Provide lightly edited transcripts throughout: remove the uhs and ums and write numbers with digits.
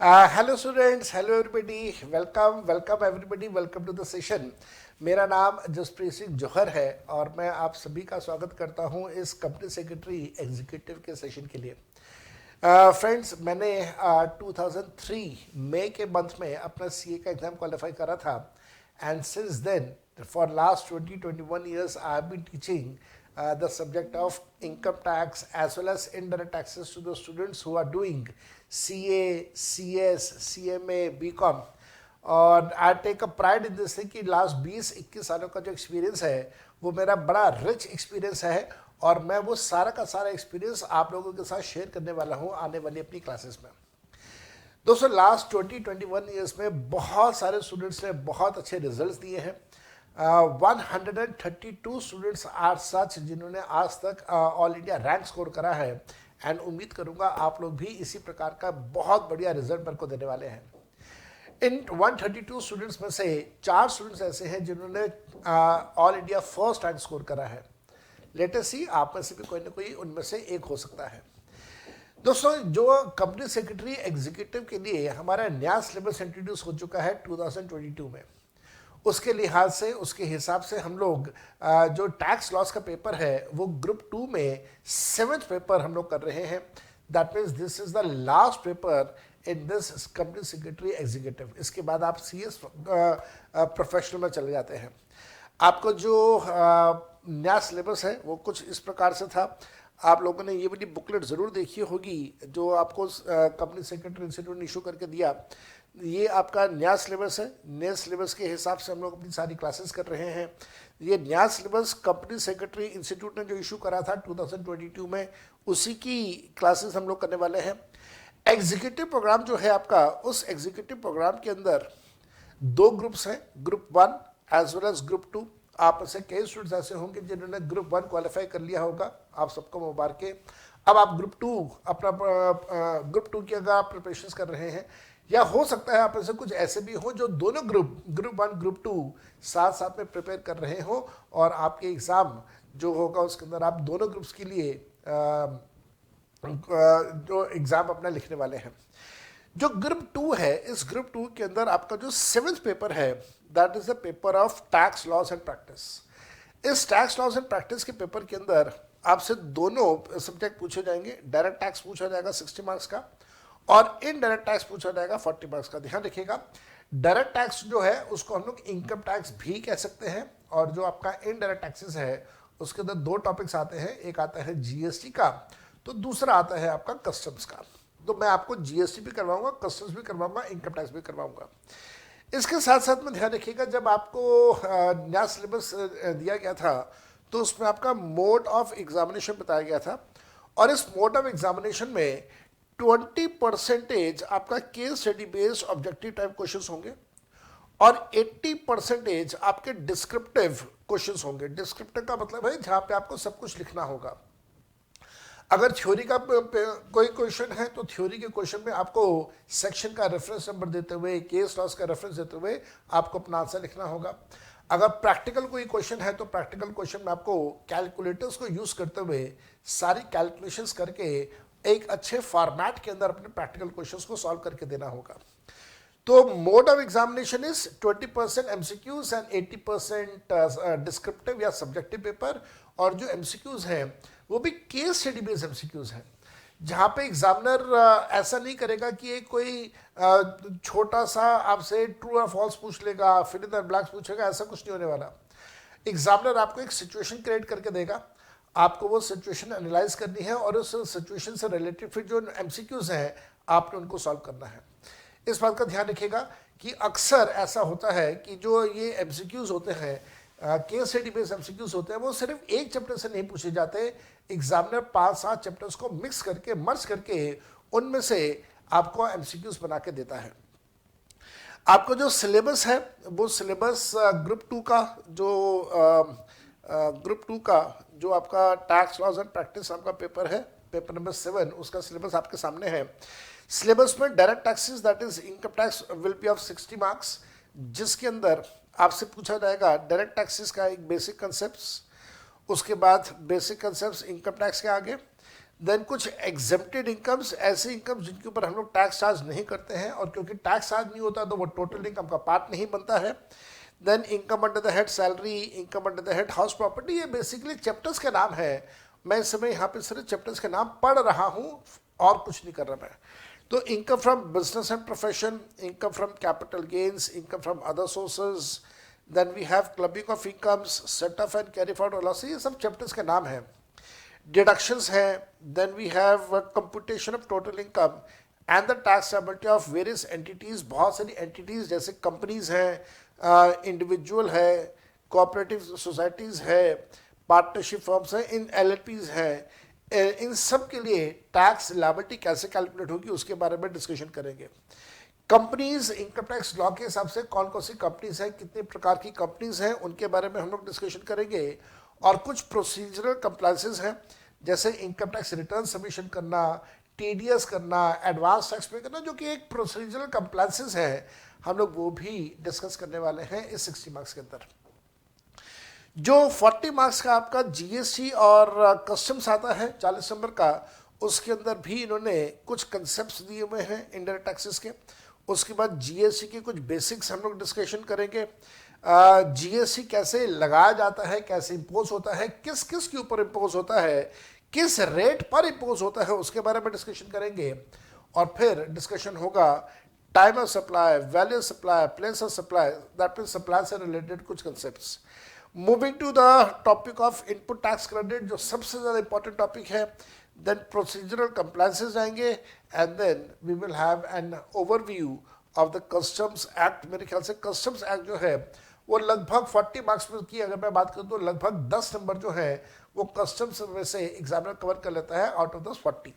Hello students, hello everybody, welcome everybody, welcome to the session. मेरा नाम जसप्रीत सिंह जौहर है और मैं आप सभी का स्वागत करता हूं इस कंपनी सेक्रेटरी एग्जीक्यूटिव के सेशन के लिए। फ्रेंड्स, मैंने 2003 मई के मंथ में अपना सीए का एग्ज़ाम क्वालिफाई करा था and since then for last 20-21 years I have been teaching the subject of income tax as well as indirect taxes to the students who are doing CA, CS, CMA, BCom. और I take a pride in this thing कि लास्ट 20-21 सालों का जो experience है वो मेरा बड़ा रिच एक्सपीरियंस है और मैं वो सारा का सारा एक्सपीरियंस आप लोगों के साथ शेयर करने वाला हूँ आने वाली अपनी क्लासेस में। दोस्तों, लास्ट 20-21 ईयर्स में बहुत सारे स्टूडेंट्स ने बहुत अच्छे रिजल्ट्स दिए हैं। 132 स्टूडेंट्स आर सच जिन्होंने आज तक ऑल इंडिया रैंक स्कोर करा है एंड उम्मीद करूंगा आप लोग भी इसी प्रकार का बहुत बढ़िया रिजल्ट मेरे को देने वाले हैं। इन 132 स्टूडेंट्स में से 4 स्टूडेंट्स ऐसे हैं जिन्होंने all India first rank score करा है। लेटेस्ट सी आप में से भी कोई ना कोई उनमें से एक हो सकता है। दोस्तों, जो कंपनी सेक्रेटरी एग्जीक्यूटिव के लिए हमारा नया सिलेबस इंट्रोड्यूस हो चुका है 2022 में, उसके लिहाज से उसके हिसाब से हम लोग जो टैक्स लॉस का पेपर है वो ग्रुप 2 में 7th पेपर हम लोग कर रहे हैं। That means this is the last paper in this company secretary executive. इसके बाद आप सीएस प्रोफेशनल में चले जाते हैं। आपको जो नया सिलेबस है वो कुछ इस प्रकार से था। आप लोगों ने ये वाली बुकलेट ज़रूर देखी होगी जो आपको कंपनी सेक्रेटरी इंस्टीट्यूट ने इशू करके दिया। ये आपका नया सिलेबस है। नए सिलेबस के हिसाब से हम लोग अपनी सारी क्लासेस कर रहे हैं। ये नया सिलेबस कंपनी सेक्रेटरी इंस्टीट्यूट ने जो इशू करा था 2022 में, उसी की क्लासेस हम लोग करने वाले हैं। एग्जीक्यूटिव प्रोग्राम जो है आपका, उस एग्जीक्यूटिव प्रोग्राम के अंदर 2 ग्रुप्स हैं, group 1 as well as group 2। आप में से कई स्टूडेंट्स ऐसे होंगे जिन्होंने ग्रुप 1 क्वालिफाई कर लिया होगा, आप सबको मुबारक। अब आप ग्रुप 2 अपना ग्रुप 2 की अगर आप प्रिपरेशन कर रहे हैं, या हो सकता है आप में से कुछ ऐसे भी हो जो दोनों ग्रुप 1 ग्रुप 2 साथ साथ में प्रिपेयर कर रहे हो और आपके एग्ज़ाम जो होगा उसके अंदर आप दोनों ग्रुप्स के लिए जो एग्ज़ाम अपना लिखने वाले हैं। जो ग्रुप 2 है, इस ग्रुप 2 के अंदर आपका जो 7th पेपर है that is the paper of tax loss and practice. इस टैक्स लॉस एंड प्रैक्टिस के पेपर के अंदर आपसे दोनों सब्जेक्ट पूछे जाएंगे। डायरेक्ट टैक्स पूछा जाएगा 60 मार्क्स का और इनडायरेक्ट टैक्स पूछा जाएगा 40 मार्क्स का। ध्यान रखिएगा, डायरेक्ट टैक्स जो है उसको हम लोग इनकम टैक्स भी कह सकते हैं और जो आपका इनडायरेक्ट टैक्सेस है उसके अंदर 2 टॉपिक्स आते हैं। एक आता है जीएसटी का, तो दूसरा आता है आपका कस्टम्स का। तो मैं आपको जीएसटी भी करवाऊंगा, कस्टम्स भी करवाऊंगा, इनकम टैक्स भी करवाऊंगा। इसके साथ साथ में ध्यान रखिएगा, जब आपको नया सिलेबस दिया गया था तो उसमें आपका मोड ऑफ एग्जामिनेशन बताया गया था और इस मोड ऑफ एग्जामिनेशन में 20% आपका case study based objective type questions होंगे और 80% आपके डिस्क्रिप्टिव क्वेश्चंस होंगे। डिस्क्रिप्टिव का मतलब है जहां पे आपको सब कुछ लिखना होगा। अगर थ्योरी का कोई क्वेश्चन है तो थ्योरी के क्वेश्चन में आपको सेक्शन का रेफरेंस नंबर देते हुए, केस लॉस का रेफरेंस देते हुए आपको अपना आंसर लिखना होगा। अगर प्रैक्टिकल कोई क्वेश्चन है तो प्रैक्टिकल क्वेश्चन में आपको कैलकुलेटर्स को यूज करते हुए सारी कैलकुलेशंस करके एक अच्छे फॉर्मेट के अंदर अपने प्रैक्टिकल क्वेश्चंस को सॉल्व करके देना होगा। तो mode of examination is 20% MCQs and 80% descriptive या सब्जेक्टिव पेपर। और जो एमसीक्यूज हैं वो भी केस स्टडी बेस्ड एमसीक्यूज हैं, जहाँ पे एग्जामिनर ऐसा नहीं करेगा कि एक कोई छोटा सा आपसे ट्रू और फॉल्स पूछ लेगा, फिल इन द ब्लैंक्स पूछेगा, ऐसा कुछ नहीं होने वाला। एग्जामिनर आपको एक सिचुएशन क्रिएट करके देगा, आपको वो सिचुएशन एनालाइज करनी है और उस सिचुएशन से रिलेटेड फिर जो एमसीक्यूज हैं आपने उनको सॉल्व करना है। इस बात का ध्यान रखिएगा कि अक्सर ऐसा होता है कि जो ये एमसीक्यूज होते हैं, केस स्टडी बेस्ड एमसीक्यूज होते हैं, वो सिर्फ एक चैप्टर से नहीं पूछे जाते। एग्जामिनर 5-7 चैप्टर्स को मिक्स करके, मर्ज करके उनमें से आपको एमसीक्यूज बना के देता है। आपको जो सिलेबस है वो सिलेबस ग्रुप 2 का जो आपका टैक्स लॉस एंड प्रैक्टिस आपका पेपर है, पेपर नंबर 7, उसका सिलेबस आपके सामने है। सिलेबस में direct taxes that is income tax will be of 60 marks, जिसके अंदर आपसे पूछा जाएगा डायरेक्ट टैक्सेस का एक बेसिक कंसेप्ट, उसके बाद बेसिक कंसेप्ट इनकम टैक्स के आगे, देन कुछ एग्जेम्प्टेड इनकम्स, ऐसे इनकम जिनके ऊपर हम लोग टैक्स चार्ज नहीं करते हैं, और क्योंकि टैक्स चार्ज नहीं होता तो वो टोटल इनकम का पार्ट नहीं बनता है। Then income under the head salary, income under the head house property. ये बेसिकली चैप्टर्स के नाम है। मैं इस समय यहाँ पे सिर्फ चैप्टर्स के नाम पढ़ रहा हूँ और कुछ नहीं कर रहा मैं। तो income from business and profession, income from capital gains, income from other sources, then we have clubbing of incomes, set off and carry forward loss, ये सब चैप्टर्स के नाम हैं। डिडक्शंस हैं, then we have computation of total income and the tax liability of various entities. बहुत सारी entities जैसे companies हैं, इंडिविजुअल है, कोऑपरेटिव सोसाइटीज़ है, पार्टनरशिप फर्म्स हैं, इन एलएलपीज हैं, इन सब के लिए टैक्स लायबिलिटी कैसे कैलकुलेट होगी उसके बारे में डिस्कशन करेंगे। कंपनीज इनकम टैक्स लॉ के हिसाब से कौन कौन सी कंपनीज हैं, कितने प्रकार की कंपनीज हैं, उनके बारे में हम लोग डिस्कशन करेंगे। और कुछ प्रोसीजरल कंप्लायंसेस हैं, जैसे इनकम टैक्स रिटर्न सबमिशन करना, टीडीएस करना, एडवांस टैक्स पे करना, जो कि एक प्रोसीजरल कंप्लायंसेस है, हम लोग वो भी डिस्कस करने वाले हैं इस 60 मार्क्स के अंदर। जो 40 मार्क्स का आपका जीएसटी और कस्टम्स आता है 40 नंबर का, उसके अंदर भी इन्होंने कुछ कंसेप्ट्स दिए हुए हैं इंडायरेक्ट टैक्सेस के। उसके बाद जीएसटी के कुछ बेसिक्स हम लोग डिस्कशन करेंगे। जीएसटी कैसे लगाया जाता है, कैसे इम्पोज होता है, किस किस के ऊपर इम्पोज होता है, किस रेट पर इम्पोज होता है, उसके बारे में डिस्कशन करेंगे। और फिर डिस्कशन होगा time of supply, value supply, place of supply, that mean supply से रिलेटेड कुछ concepts. Moving to the topic of input tax credit, जो सबसे ज़्यादा इंपॉर्टेंट टॉपिक है। देन प्रोसीजरल कंप्लायंसेस आएंगे, and then we will have an overview of the customs act. मेरे ख्याल से कस्टम्स एक्ट जो है वो लगभग 40 मार्क्स में की अगर मैं बात करूँ तो लगभग 10 नंबर जो है वो कस्टम्स में से एग्जामिनर कवर कर लेता है out of the 40।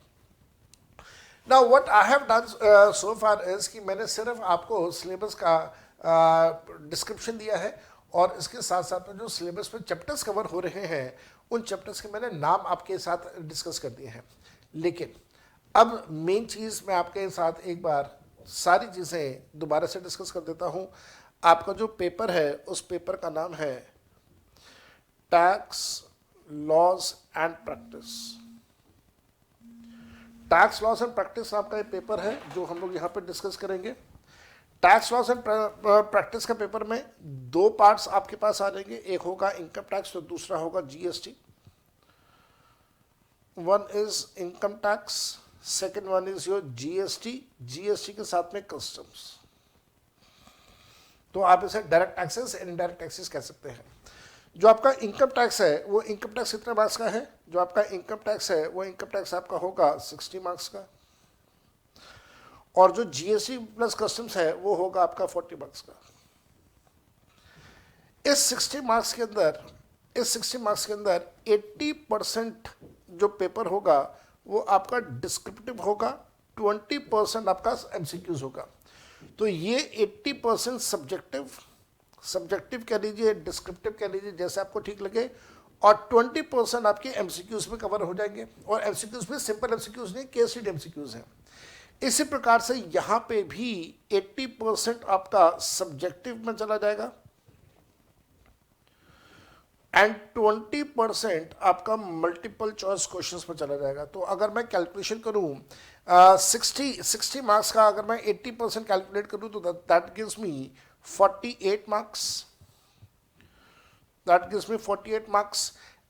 Now what I have done so far is कि मैंने सिर्फ आपको सिलेबस का डिस्क्रिप्शन दिया है, और इसके साथ साथ में जो सिलेबस में चैप्टर्स कवर हो रहे हैं उन चैप्टर्स के मैंने नाम आपके साथ डिस्कस कर दिए हैं। लेकिन अब मेन चीज़ मैं आपके साथ एक बार सारी चीज़ें दोबारा से डिस्कस कर देता हूँ। आपका जो पेपर है उस पेपर का नाम है tax laws and practice. Tax laws and practice आपका ये पेपर है जो हम लोग यहाँ पर डिस्कस करेंगे। टैक्स लॉज एंड प्रैक्टिस का पेपर में 2 पार्ट्स आपके पास आ जाएंगे, एक होगा इनकम टैक्स तो दूसरा होगा GST. One is income tax, second one is your GST, GST के साथ में कस्टम्स। तो आप इसे direct taxes and indirect taxes कह सकते हैं। जो आपका इनकम टैक्स है वो इनकम टैक्स कितने मार्क्स का है? जो आपका इनकम टैक्स है वो इनकम टैक्स आपका होगा 60 मार्क्स का, और जो जीएसटी प्लस कस्टम्स है वो होगा आपका 40 मार्क्स का। इस 60 मार्क्स के अंदर 80% जो पेपर होगा वो आपका डिस्क्रिप्टिव होगा, 20% आपका एमसीक्यूज होगा। तो ये 80% सब्जेक्टिव कह लीजिए, डिस्क्रिप्टिव कह लीजिए, जैसे आपको ठीक लगे, और 20% आपके एमसीक्यूज में कवर हो जाएंगे। और एमसीक्यूज में सिंपल एमसीक्यूज नहीं, केस स्टडी एमसीक्यूज हैं। इसी प्रकार से यहाँ पे भी 80% आपका सब्जेक्टिव में चला जाएगा एंड 20% आपका मल्टीपल चॉइस क्वेश्चंस में चला जाएगा। तो अगर मैं कैलकुलेशन करूँ 60 मार्क्स का, अगर मैं 80% कैलकुलेट करूँ तो that gives me 48 marks,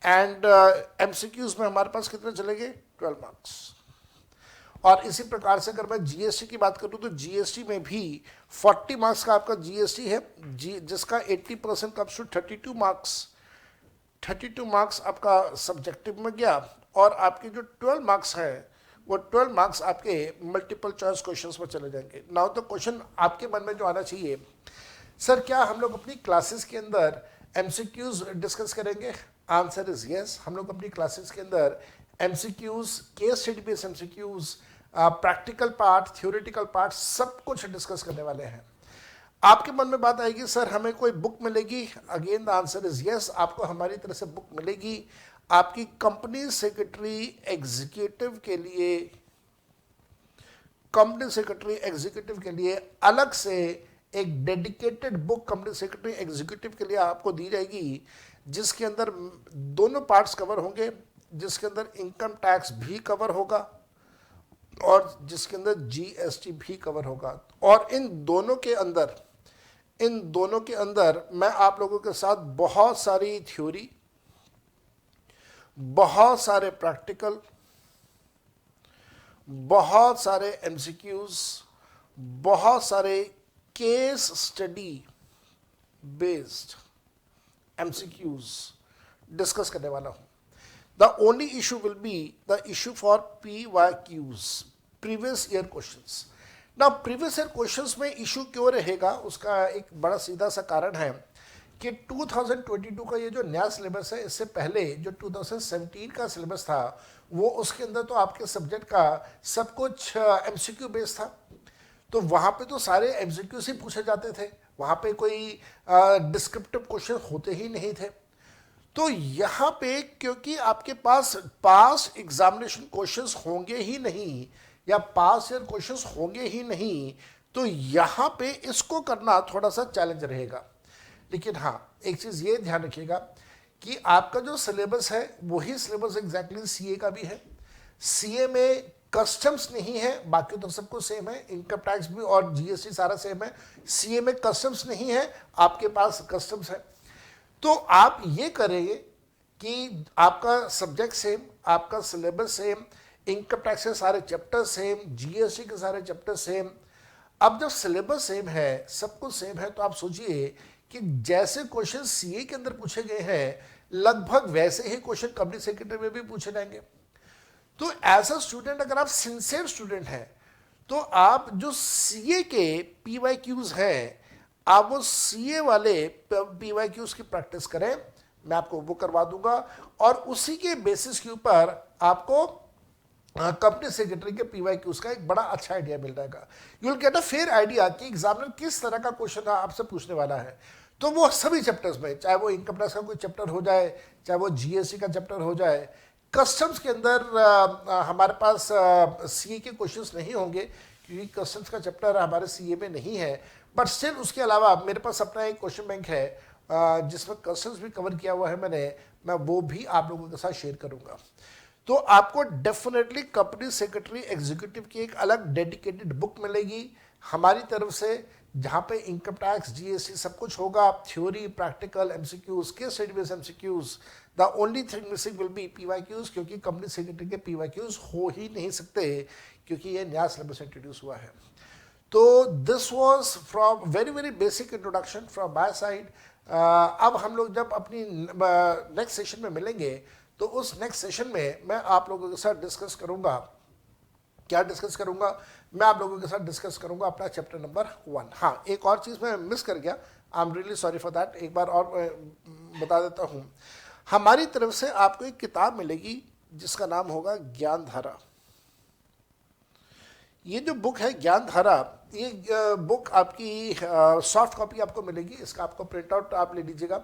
and MCQs में हमारे पास कितने चलेंगे? 12 मार्क्स। और इसी प्रकार से अगर मैं जीएसटी की बात करूं तो जीएसटी में भी 40 मार्क्स का आपका जीएसटी है, जिसका 80% कम्स टू 32 मार्क्स। 32 मार्क्स आपका सब्जेक्टिव में गया, और आपके जो 12 मार्क्स हैं वो 12 मार्क्स आपके मल्टीपल चॉइस क्वेश्चंस में चले जाएंगे। नाउ तो क्वेश्चन आपके मन में जो आना चाहिए, सर क्या हम लोग अपनी क्लासेस के अंदर एमसीक्यूज डिस्कस करेंगे? Answer is yes. हम लोग अपनी क्लासेस के अंदर MCQs, case study based MCQs, practical part, theoretical part, सब कुछ डिस्कस करने वाले हैं। आपके मन में बात आएगी सर हमें कोई बुक मिलेगी? Again the answer is yes, आपको हमारी तरफ से बुक मिलेगी। आपकी कंपनी सेक्रेटरी एग्जीक्यूटिव के लिए अलग से एक dedicated book company secretary executive के लिए आपको दी जाएगी, जिसके अंदर दोनों पार्ट्स कवर होंगे। जिसके अंदर इनकम टैक्स भी कवर होगा और जिसके अंदर जीएसटी भी कवर होगा। और इन दोनों के अंदर मैं आप लोगों के साथ बहुत सारी थ्योरी, बहुत सारे प्रैक्टिकल, बहुत सारे एमसीक्यूज, बहुत सारे case study based MCQs discuss करने वाला हूं। The only issue will be the issue for PYQs, previous year questions. ना प्रीवियस ईयर क्वेश्चंस में इशू क्यों रहेगा, उसका एक बड़ा सीधा सा कारण है कि 2022 का ये जो नया सिलेबस है, इससे पहले जो 2017 का सिलेबस था वो उसके अंदर तो आपके सब्जेक्ट का सब कुछ एमसीक्यू बेस्ड था। तो वहाँ पे तो सारे एमसीक्यू से पूछे जाते थे, वहाँ पे कोई डिस्क्रिप्टिव क्वेश्चन होते ही नहीं थे। तो यहाँ पे क्योंकि आपके पास पास एग्जामिनेशन क्वेश्चंस होंगे ही नहीं या पास ईयर क्वेश्चंस होंगे ही नहीं, तो यहाँ पे इसको करना थोड़ा सा चैलेंज रहेगा। लेकिन हाँ, एक चीज़ ये ध्यान रखिएगा कि आपका जो सिलेबस है वही सिलेबस एग्जैक्टली सीए का भी है। सीए में कस्टम्स नहीं है, बाकी तो सब कुछ सेम है, इनकम टैक्स भी और जीएसटी सारा सेम है। सीए में कस्टम्स नहीं है, आपके पास कस्टम्स है। तो आप ये करेंगे कि आपका सब्जेक्ट सेम, आपका सिलेबस सेम, इनकम टैक्स के सारे चैप्टर सेम, जीएसटी के सारे चैप्टर सेम। अब जब सिलेबस सेम है, सब कुछ सेम है, तो आप सोचिए कि जैसे क्वेश्चन सीए के अंदर पूछे गए हैं लगभग वैसे ही क्वेश्चन कंपनी सेक्रेटरी में भी पूछे जाएंगे। तो एज अ स्टूडेंट, अगर आप सिंसियर स्टूडेंट हैं तो आप जो सीए के PYQs हैं, आप वो सीए वाले PYQs की प्रैक्टिस करें। मैं आपको वो करवा दूंगा और उसी के बेसिस के ऊपर आपको कंपनी सेक्रेटरी के PYQs का एक बड़ा अच्छा आइडिया मिल जाएगा। You will get a fair idea कि एग्जामिनर किस तरह का क्वेश्चन आपसे पूछने वाला है। तो वो सभी चैप्टर्स में, चाहे वो इनकम टैक्स का कोई चैप्टर हो जाए, चाहे वो जीएसटी का चैप्टर हो जाए, कस्टम्स के अंदर हमारे पास सीए के क्वेश्चंस नहीं होंगे क्योंकि कस्टम्स का चैप्टर हमारे सीए में नहीं है। बट स्टिल उसके अलावा मेरे पास अपना एक क्वेश्चन बैंक है जिसमें कस्टम्स भी कवर किया हुआ है मैं वो भी आप लोगों के साथ शेयर करूंगा। तो आपको डेफिनेटली कंपनी सेक्रेटरी एग्जीक्यूटिव की एक अलग डेडिकेटेड बुक मिलेगी हमारी तरफ से, जहाँ पे इनकम टैक्स, जीएसटी सब कुछ होगा, theory, practical, MCQs, case study based MCQs. The only thing missing will be PYQs, क्योंकि कंपनी सेक्रेटरी के PYQs हो ही नहीं सकते क्योंकि ये नया सिलेबस इंट्रोड्यूस हुआ है। तो this was from very very basic introduction from my side. अब हम लोग जब अपनी नेक्स्ट सेशन में मिलेंगे तो उस नेक्स्ट सेशन में मैं आप लोगों के साथ डिस्कस करूंगा, क्या डिस्कस करूंगा, मैं आप लोगों के साथ डिस्कस करूंगा अपना चैप्टर नंबर 1। हाँ, एक और चीज़ मैं मिस कर गया, I am really sorry for that. एक बार और बता देता हूँ, हमारी तरफ से आपको एक किताब मिलेगी जिसका नाम होगा ज्ञान धारा। ये जो बुक है ज्ञान धारा, ये बुक आपकी सॉफ्ट कॉपी आपको मिलेगी, इसका आपको प्रिंट आउट आप ले लीजिएगा।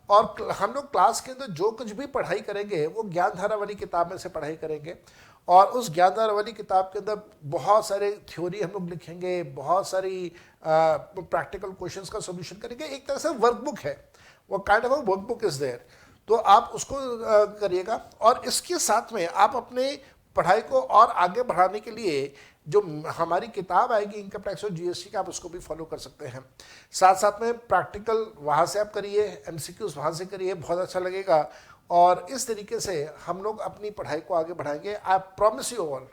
और हम लोग क्लास के अंदर जो कुछ भी पढ़ाई करेंगे वो ज्ञान धारा वाली किताब में से पढ़ाई करेंगे। और उस ज्ञान धारा वाली किताब के अंदर बहुत सारे थ्योरी हम लोग लिखेंगे, बहुत सारी प्रैक्टिकल क्वेश्चंस का सॉल्यूशन करेंगे। एक तरह से वर्कबुक है, वो kind of a workbook is there. तो आप उसको करिएगा और इसके साथ में आप अपने पढ़ाई को और आगे बढ़ाने के लिए जो हमारी किताब आएगी इनकम टैक्स और जीएसटी का, आप उसको भी फॉलो कर सकते हैं। साथ साथ में प्रैक्टिकल वहाँ से आप करिए, एमसीक्यूज वहाँ से करिए, बहुत अच्छा लगेगा। और इस तरीके से हम लोग अपनी पढ़ाई को आगे बढ़ाएंगे। आई प्रॉमिस यू ऑल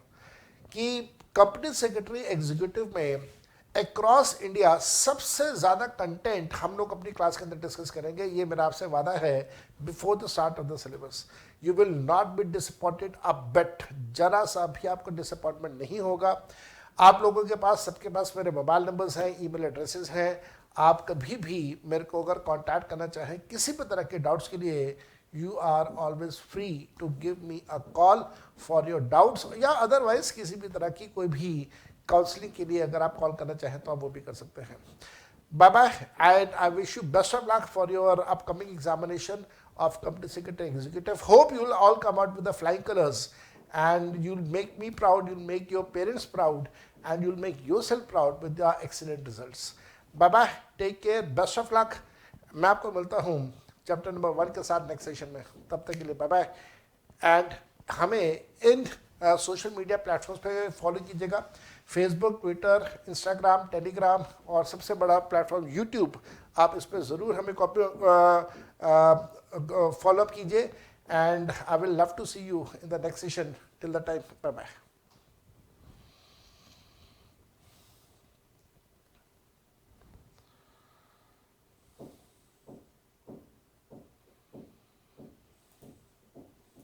कि कंपनी सेक्रेटरी एग्जीक्यूटिव में अक्रॉस इंडिया सबसे ज़्यादा कंटेंट हम लोग अपनी क्लास के अंदर डिस्कस करेंगे, ये मेरा आपसे वादा है before the start of the syllabus. You will not be disappointed a bit, जरा सा भी आपको डिसअपॉइंटमेंट नहीं होगा। आप लोगों के पास, सबके पास मेरे मोबाइल नंबर्स हैं, ईमेल एड्रेसेस हैं। आप कभी भी मेरे को अगर कांटेक्ट करना चाहें किसी भी तरह के डाउट्स के लिए, you are always free to give me a call for your doubts, या अदरवाइज किसी भी तरह की कोई भी काउंसलिंग के लिए अगर आप कॉल करना चाहें तो आप वो भी कर सकते हैं। Bye bye and I wish you best of luck for your upcoming examination of company secretary executive. Hope you will all come out with the flying colors and you'll make me proud, you'll make your parents proud and you'll make yourself proud with your excellent results. Bye bye, take care, best of luck. मैं आपको मिलता हूँ chapter number 1 के साथ next session में। तब तक के लिए बाय बाय एंड हमें इन सोशल मीडिया प्लेटफॉर्म्स पे फॉलो कीजिएगा, फेसबुक, ट्विटर, इंस्टाग्राम, टेलीग्राम और सबसे बड़ा प्लेटफॉर्म यूट्यूब। आप इस पर ज़रूर हमें फॉलो अप कीजिए, and I will love to see you in the next session. Till the time, bye bye.